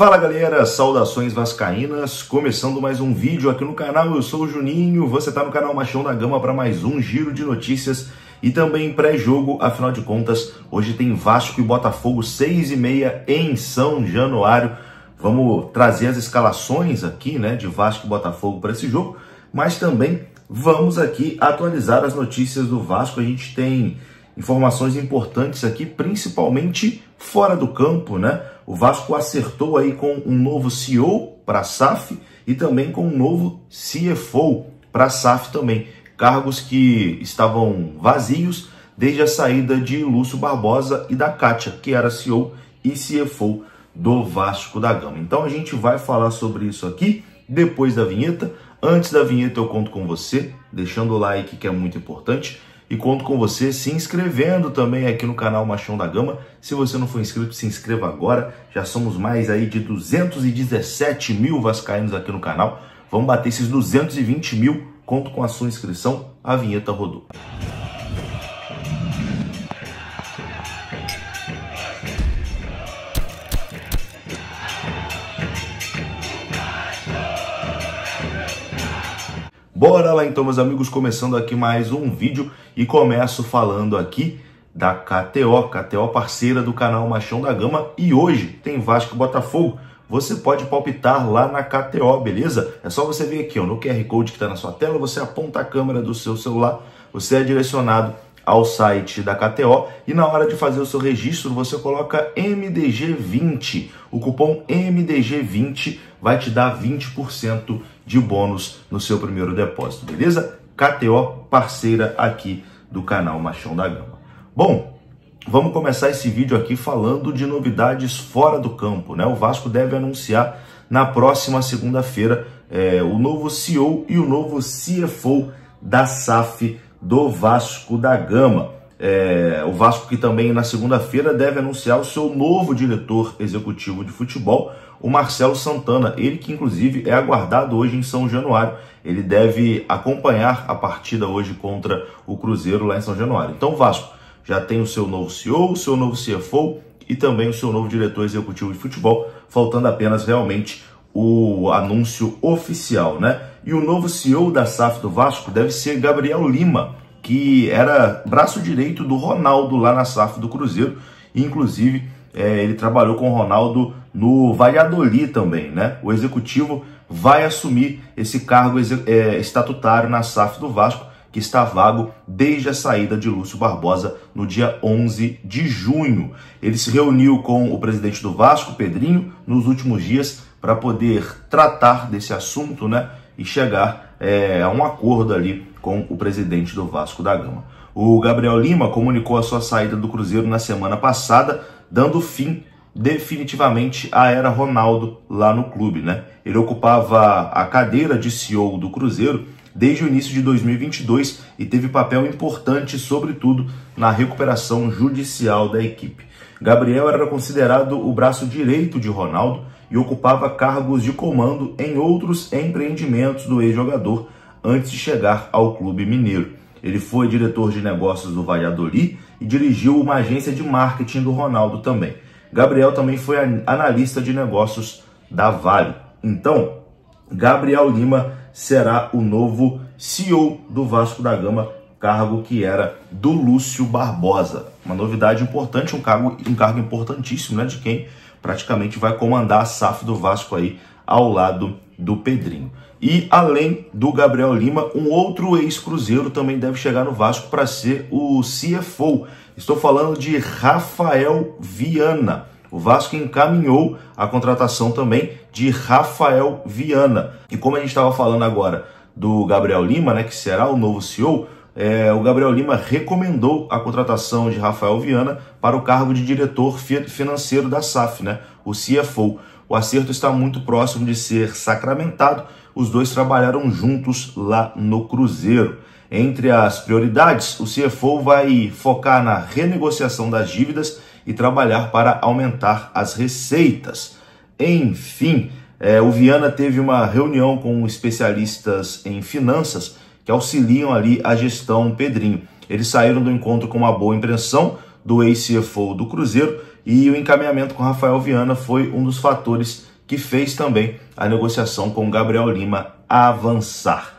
Fala galera, saudações vascaínas, começando mais um vídeo aqui no canal. Eu sou o Juninho, você está no canal Machão da Gama para mais um giro de notícias e também pré-jogo. Afinal de contas, hoje tem Vasco e Botafogo 6h30 em São Januário. Vamos trazer as escalações aqui, né, de Vasco e Botafogo para esse jogo, mas também vamos aqui atualizar as notícias do Vasco. A gente tem informações importantes aqui, principalmente fora do campo, né? O Vasco acertou aí com um novo CEO para a SAF e também com um novo CFO para a SAF também. Cargos que estavam vazios desde a saída de Lúcio Barbosa e da Kátia, que era CEO e CFO do Vasco da Gama. Então a gente vai falar sobre isso aqui depois da vinheta. Antes da vinheta eu conto com você, deixando o like, que é muito importante. E conto com você se inscrevendo também aqui no canal Machão da Gama. Se você não for inscrito, se inscreva agora. Já somos mais aí de 217 mil vascaínos aqui no canal. Vamos bater esses 220 mil. Conto com a sua inscrição. A vinheta rodou. Bora lá então, meus amigos, começando aqui mais um vídeo e começo falando aqui da KTO parceira do canal Machão da Gama, e hoje tem Vasco e Botafogo. Você pode palpitar lá na KTO, beleza? É só você vir aqui ó, no QR Code que está na sua tela, você aponta a câmera do seu celular, você é direcionado ao site da KTO e na hora de fazer o seu registro você coloca MDG20. O cupom MDG20 vai te dar 20% de bônus no seu primeiro depósito, beleza? KTO, parceira aqui do canal Machão da Gama. Bom, vamos começar esse vídeo aqui falando de novidades fora do campo, né? O Vasco deve anunciar na próxima segunda-feira o novo CEO e o novo CFO da SAF do Vasco da Gama. O Vasco que também na segunda-feira deve anunciar o seu novo diretor executivo de futebol, o Marcelo Santana, ele que inclusive é aguardado hoje em São Januário. Ele deve acompanhar a partida hoje contra o Cruzeiro lá em São Januário. Então o Vasco já tem o seu novo CEO, o seu novo CFO e também o seu novo diretor executivo de futebol, faltando apenas realmente o anúncio oficial, né? E o novo CEO da SAF do Vasco deve ser Gabriel Lima, que era braço direito do Ronaldo lá na SAF do Cruzeiro, e inclusive ele trabalhou com o Ronaldo no Valladolid também, né? O executivo vai assumir esse cargo estatutário na SAF do Vasco, que está vago desde a saída de Lúcio Barbosa no dia 11 de junho. Ele se reuniu com o presidente do Vasco, Pedrinho, nos últimos dias para poder tratar desse assunto, né? E chegar a um acordo ali com o presidente do Vasco da Gama. O Gabriel Lima comunicou a sua saída do Cruzeiro na semana passada, dando fim definitivamente à era Ronaldo lá no clube, né? Ele ocupava a cadeira de CEO do Cruzeiro desde o início de 2022 e teve papel importante, sobretudo, na recuperação judicial da equipe. Gabriel era considerado o braço direito de Ronaldo e ocupava cargos de comando em outros empreendimentos do ex-jogador antes de chegar ao clube mineiro. Ele foi diretor de negócios do Valladolid e dirigiu uma agência de marketing do Ronaldo também. Gabriel também foi analista de negócios da Vale. Então, Gabriel Lima será o novo CEO do Vasco da Gama, cargo que era do Lúcio Barbosa. Uma novidade importante, um cargo importantíssimo, né, de quem praticamente vai comandar a SAF do Vasco aí ao lado do Pedrinho. E além do Gabriel Lima, um outro ex-cruzeiro também deve chegar no Vasco para ser o CFO. Estou falando de Rafael Viana. O Vasco encaminhou a contratação também de Rafael Viana. E como a gente estava falando agora do Gabriel Lima, né, que será o novo CEO, o Gabriel Lima recomendou a contratação de Rafael Viana para o cargo de diretor financeiro da SAF, né, o CFO. O acerto está muito próximo de ser sacramentado. Os dois trabalharam juntos lá no Cruzeiro. Entre as prioridades, o CFO vai focar na renegociação das dívidas e trabalhar para aumentar as receitas. Enfim, o Viana teve uma reunião com especialistas em finanças que auxiliam ali a gestão Pedrinho. Eles saíram do encontro com uma boa impressão do ex-CFO do Cruzeiro e o encaminhamento com Rafael Viana foi um dos fatores que fez também a negociação com o Gabriel Lima avançar.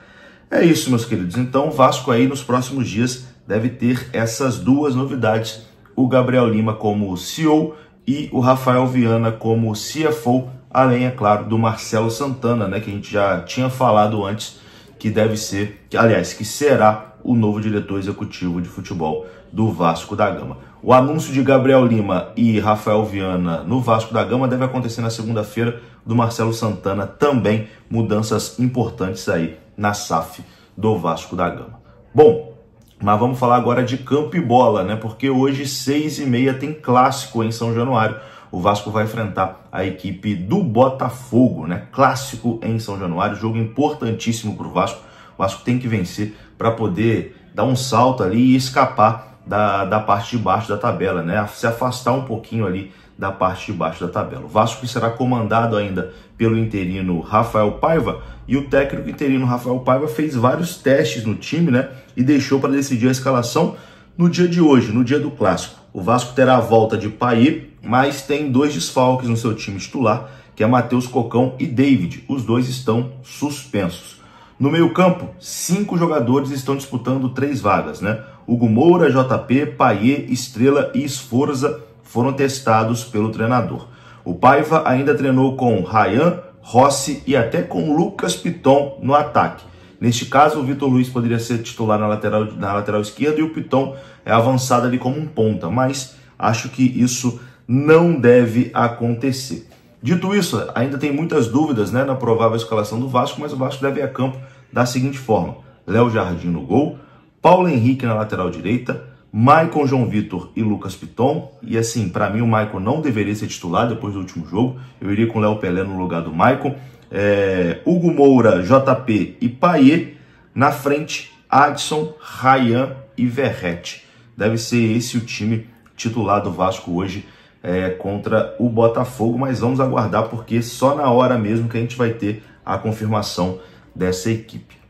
É isso, meus queridos. Então, o Vasco aí nos próximos dias deve ter essas duas novidades: o Gabriel Lima como CEO e o Rafael Viana como CFO, além, é claro, do Marcelo Santana, né, que a gente já tinha falado antes, que deve ser, que será o novo diretor executivo de futebol do Vasco da Gama. O anúncio de Gabriel Lima e Rafael Viana no Vasco da Gama deve acontecer na segunda-feira, do Marcelo Santana também, mudanças importantes aí na SAF do Vasco da Gama. Bom, mas vamos falar agora de campo e bola, né? Porque hoje, 6h30, tem clássico em São Januário. O Vasco vai enfrentar a equipe do Botafogo, né? Clássico em São Januário, jogo importantíssimo para o Vasco. O Vasco tem que vencer para poder dar um salto ali e escapar da parte de baixo da tabela, né? Se afastar um pouquinho ali da parte de baixo da tabela. O Vasco que será comandado ainda pelo interino Rafael Paiva, e o técnico interino Rafael Paiva fez vários testes no time, né? E deixou para decidir a escalação no dia de hoje, no dia do clássico. O Vasco terá a volta de Payet, mas tem dois desfalques no seu time titular, que é Matheus Cocão e David. Os dois estão suspensos. No meio-campo, 5 jogadores estão disputando 3 vagas, né? Hugo Moura, JP, Payet, Estrela e Sforza foram testados pelo treinador. O Paiva ainda treinou com Ryan, Rossi e até com Lucas Piton no ataque. Neste caso, o Vitor Luiz poderia ser titular na lateral esquerda e o Piton é avançado ali como um ponta, mas acho que isso não deve acontecer. Dito isso, ainda tem muitas dúvidas, né, na provável escalação do Vasco, mas o Vasco deve ir a campo da seguinte forma: Léo Jardim no gol, Paulo Henrique na lateral direita, Maicon, João Vitor e Lucas Piton. E assim, para mim o Maicon não deveria ser titular depois do último jogo. Eu iria com o Léo Pelé no lugar do Maicon. Hugo Moura, JP e Payet. Na frente, Adson, Ryan e Verrete. Deve ser esse o time titular do Vasco hoje contra o Botafogo. Mas vamos aguardar, porque só na hora mesmo que a gente vai ter a confirmação dessa equipe.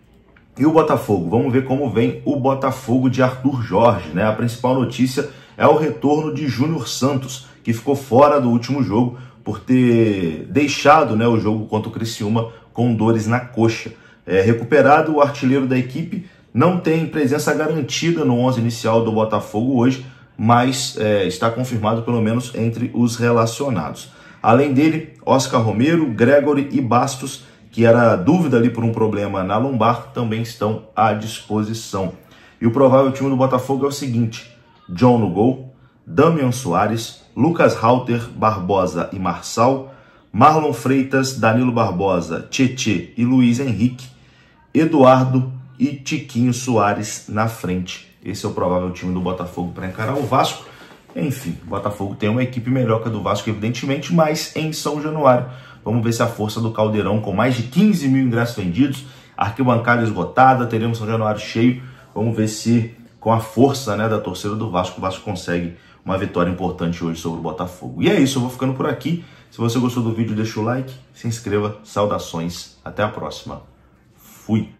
E o Botafogo? Vamos ver como vem o Botafogo de Arthur Jorge, né? A principal notícia é o retorno de Júnior Santos, que ficou fora do último jogo por ter deixado, né, o jogo contra o Criciúma com dores na coxa. Recuperado, o artilheiro da equipe não tem presença garantida no 11 inicial do Botafogo hoje, mas está confirmado pelo menos entre os relacionados. Além dele, Oscar Romero, Gregory e Bastos, que era dúvida ali por um problema na lombar, também estão à disposição. E o provável time do Botafogo é o seguinte: John no gol, Damian Soares, Lucas Halter, Barbosa e Marçal, Marlon Freitas, Danilo Barbosa, Tietê e Luiz Henrique, Eduardo e Tiquinho Soares na frente. Esse é o provável time do Botafogo para encarar o Vasco. Enfim, o Botafogo tem uma equipe melhor que a do Vasco, evidentemente, mas em São Januário. Vamos ver se a força do Caldeirão, com mais de 15 mil ingressos vendidos, arquibancada esgotada, teremos São Januário cheio. Vamos ver se, com a força, né, da torcida do Vasco, o Vasco consegue uma vitória importante hoje sobre o Botafogo. E é isso, eu vou ficando por aqui. Se você gostou do vídeo, deixa o like, se inscreva. Saudações, até a próxima. Fui!